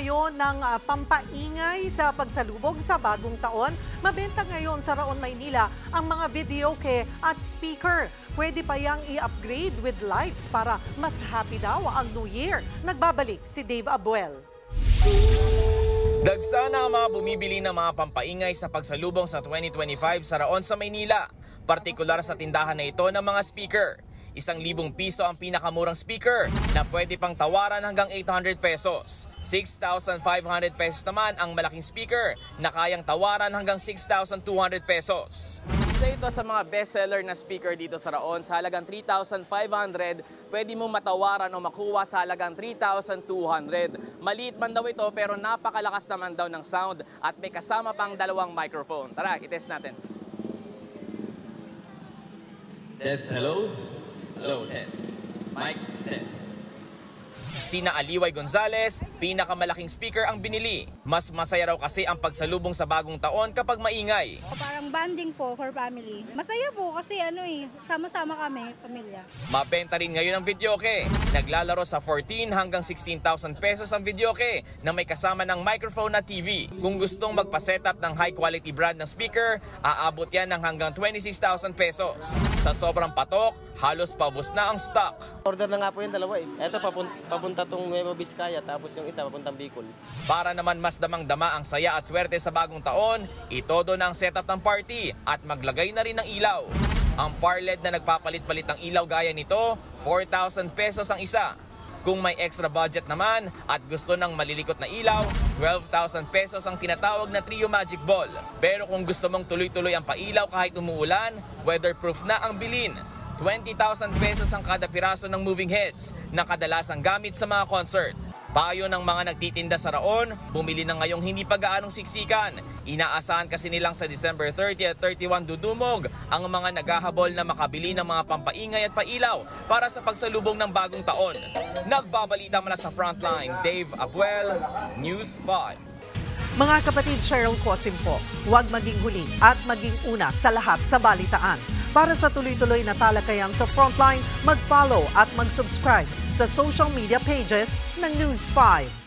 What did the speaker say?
ngayon ng pampaingay sa pagsalubog sa bagong taon. Mabenta ngayon sa Raon, Maynila ang mga videoke at speaker. Pwede pa yang i-upgrade with lights para mas happy daw ang New Year. Nagbabalik si Dave Abuel. Dagsa na ang mga bumibili ng mga pampaingay sa pagsalubong sa 2025 sa Raon sa Maynila, partikular sa tindahan na ito ng mga speaker. 1,000 piso ang pinakamurang speaker na pwede pang tawaran hanggang 800 pesos. 6,500 pesos naman ang malaking speaker na kayang tawaran hanggang 6,200 pesos. Isa ito sa mga bestseller na speaker dito sa Raon. Sa halagang 3,500, pwede mong matawaran o makuha sa halagang 3,200. Maliit man daw ito pero napakalakas naman daw ng sound at may kasama pang 2 microphone. Tara, itest natin. Test, hello? Hello, test. Mic, test. Sina Aliway Gonzales, pinakamalaking speaker ang binili. Mas masaya raw kasi ang pagsalubong sa bagong taon kapag maingay. Parang banding po for family. Masaya po kasi sama-sama kami, pamilya. Mabenta rin ngayon ang videoke. Naglalaro sa 14 hanggang 16,000 pesos ang videoke na may kasama ng microphone at TV. Kung gustong magpa-setup ng high quality brand ng speaker, aabot yan ng hanggang 26,000 pesos. Sa sobrang patok, halos paubos na ang stock. Order na nga po yung dalawa eh. Ito papunta tong Nueva Vizcaya tapos yung isa papuntang Bicol. Para naman mas damang-dama ang saya at swerte sa bagong taon, itodo na ang setup ng party at maglagay na rin ng ilaw. Ang parled na nagpapalit-palit ng ilaw gaya nito, 4,000 pesos ang isa. Kung may extra budget naman at gusto ng malilikot na ilaw, 12,000 pesos ang tinatawag na Trio Magic Ball. Pero kung gusto mong tuloy-tuloy ang pailaw kahit umuulan, weatherproof na ang bilhin. 20,000 pesos ang kada piraso ng moving heads na kadalasang gamit sa mga concert. Payo ng mga nagtitinda sa Raon, bumili na ngayong hindi pa gaanong siksikan. Inaasahan kasi nilang sa December 30 at 31 dudumog ang mga naghahabol na makabili ng mga pampaingay at pailaw para sa pagsalubong ng bagong taon. Nagbabalita mula sa Frontline, Dave Abuel, News 5. Mga kapatid, Cheryl Cosim po, huwag maging huli at maging una sa lahat sa balitaan. Para sa tuloy-tuloy na talakayan sa Frontline, mag-follow at mag-subscribe sa social media pages ng News 5.